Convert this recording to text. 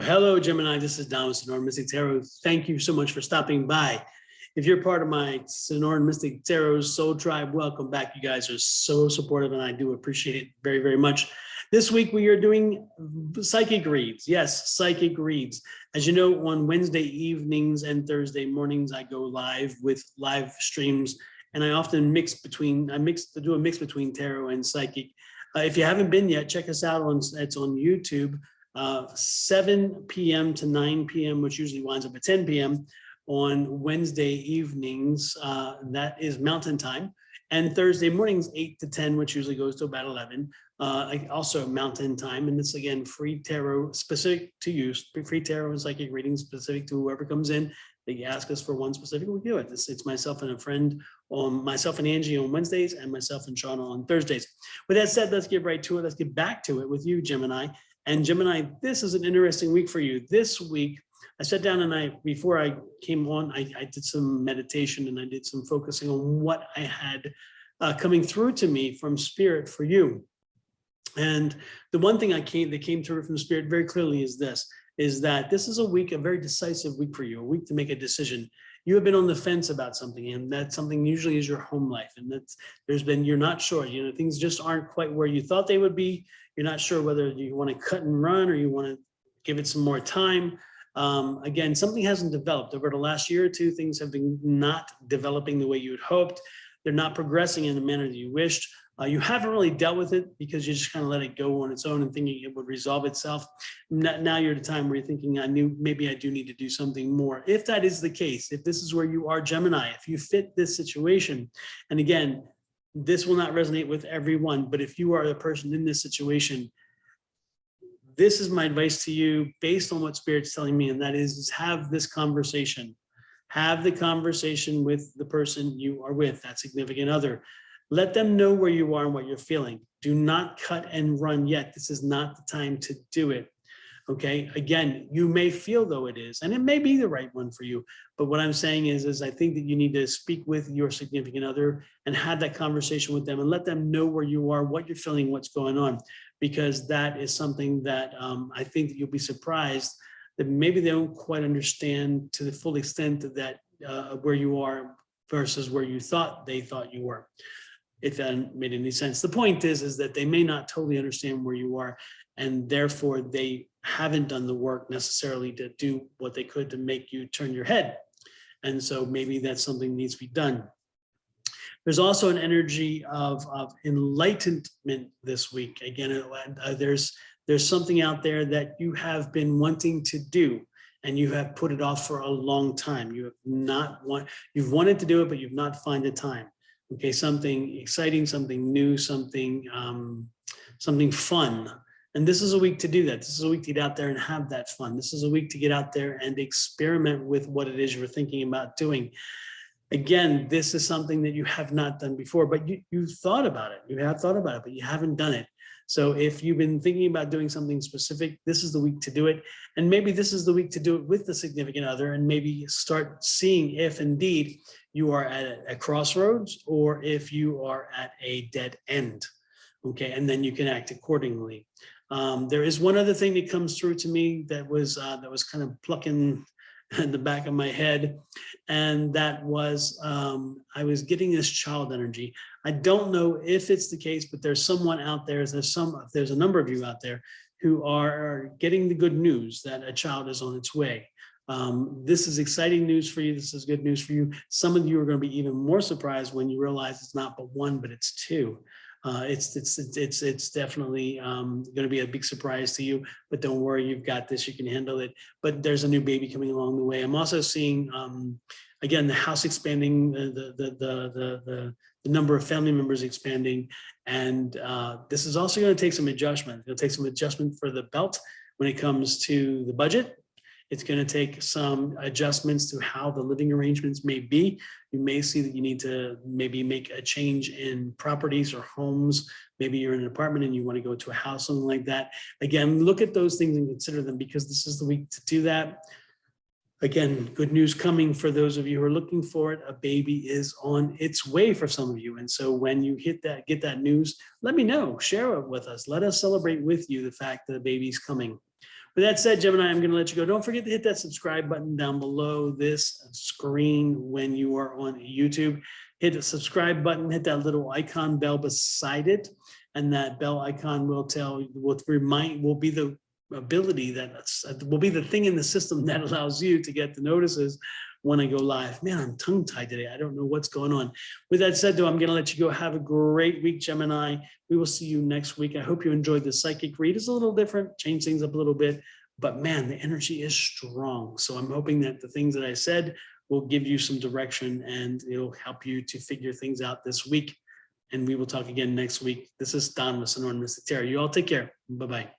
Hello, Gemini. This is Don with Sonoran Mystic Tarot. Thank you so much for stopping by. If you're part of my Sonoran Mystic Tarot Soul Tribe, welcome back. You guys are so supportive, and I do appreciate it very, very much. This week, we are doing psychic reads. Yes, psychic reads. As you know, on Wednesday evenings and Thursday mornings, I go live with live streams, and I often do a mix between tarot and psychic. If you haven't been yet, check us out it's on YouTube. 7 p.m. to 9 p.m., which usually winds up at 10 p.m. on Wednesday evenings. That is Mountain Time. And Thursday mornings, 8 to 10, which usually goes to about 11. Also Mountain Time. And it's, again, free tarot specific to you. Free tarot and psychic readings specific to whoever comes in. They ask us for one specific, we do it. It's myself and a friend, myself and Angie on Wednesdays, and myself and Shauna on Thursdays. With that said, let's get right to it. Let's get back to it with you, Gemini. And Gemini, this is an interesting week for you. This week, I sat down and before I came on, I did some meditation and I did some focusing on what I had coming through to me from Spirit for you. And the one thing that came through from Spirit very clearly is that this is a week, a very decisive week for you, a week to make a decision. You have been on the fence about something, and that something usually is your home life. And you're not sure, things just aren't quite where you thought they would be. You're not sure whether you want to cut and run or you want to give it some more time. Again, something hasn't developed over the last year or two. Things have been not developing the way you had hoped. They're not progressing in the manner that you wished. You haven't really dealt with it because you just kind of let it go on its own and thinking it would resolve itself. Now you're at a time where you're thinking, maybe I do need to do something more. If that is the case, if this is where you are, Gemini, if you fit this situation, and again, this will not resonate with everyone, but if you are the person in this situation, this is my advice to you based on what Spirit's telling me, and that is have this conversation. Have the conversation with the person you are with, that significant other. Let them know where you are and what you're feeling. Do not cut and run yet. This is not the time to do it. Okay, again, you may feel though it is, and it may be the right one for you. But what I'm saying is I think that you need to speak with your significant other and have that conversation with them and let them know where you are, what you're feeling, what's going on, because that is something that I think that you'll be surprised that maybe they don't quite understand to the full extent of that where you are versus where you thought you were. If that made any sense. The point is that they may not totally understand where you are, and therefore they haven't done the work necessarily to do what they could to make you turn your head. And so maybe that's something that needs to be done. There's also an energy of enlightenment this week. Again, there's something out there that you have been wanting to do, and you have put it off for a long time. You've wanted to do it, but you've not found the time. Okay, something exciting, something new, something fun. And this is a week to do that. This is a week to get out there and have that fun. This is a week to get out there and experiment with what it is you're thinking about doing. Again, this is something that you have not done before, but you've thought about it. You have thought about it, but you haven't done it. So if you've been thinking about doing something specific, this is the week to do it. And maybe this is the week to do it with the significant other, and maybe start seeing if indeed you are at a crossroads or if you are at a dead end. Okay, and then you can act accordingly. There is one other thing that comes through to me that was kind of plucking in the back of my head, and that was I was getting this child energy. I don't know if it's the case, but there's someone out there. There's a number of you out there who are getting the good news that a child is on its way. This is exciting news for you. This is good news for you. Some of you are going to be even more surprised when you realize it's not but one, but it's two. It's definitely going to be a big surprise to you, but don't worry, you've got this, you can handle it. But there's a new baby coming along the way. I'm also seeing, again, the house expanding, the number of family members expanding. And this is also going to take some adjustment. It'll take some adjustment for the belt when it comes to the budget. It's going to take some adjustments to how the living arrangements may be. You may see that you need to maybe make a change in properties or homes. Maybe you're in an apartment and you want to go to a house, something like that. Again, look at those things and consider them, because this is the week to do that. Again, good news coming for those of you who are looking for it. A baby is on its way for some of you. And so when you get that news, let me know, share it with us. Let us celebrate with you the fact that a baby's coming. With that said, Gemini, I'm going to let you go. Don't forget to hit that subscribe button down below this screen when you are on YouTube. Hit the subscribe button, hit that little icon bell beside it, and that bell icon will be the ability will be the thing in the system that allows you to get the notices when I go live. Man, I'm tongue-tied today. I don't know what's going on. With that said, though, I'm going to let you go. Have a great week, Gemini. We will see you next week. I hope you enjoyed the psychic read. It's a little different, change things up a little bit, but man, the energy is strong. So I'm hoping that the things that I said will give you some direction and it'll help you to figure things out this week. And we will talk again next week. This is Don with Sonoran Mystic Tarot. You all take care. Bye-bye.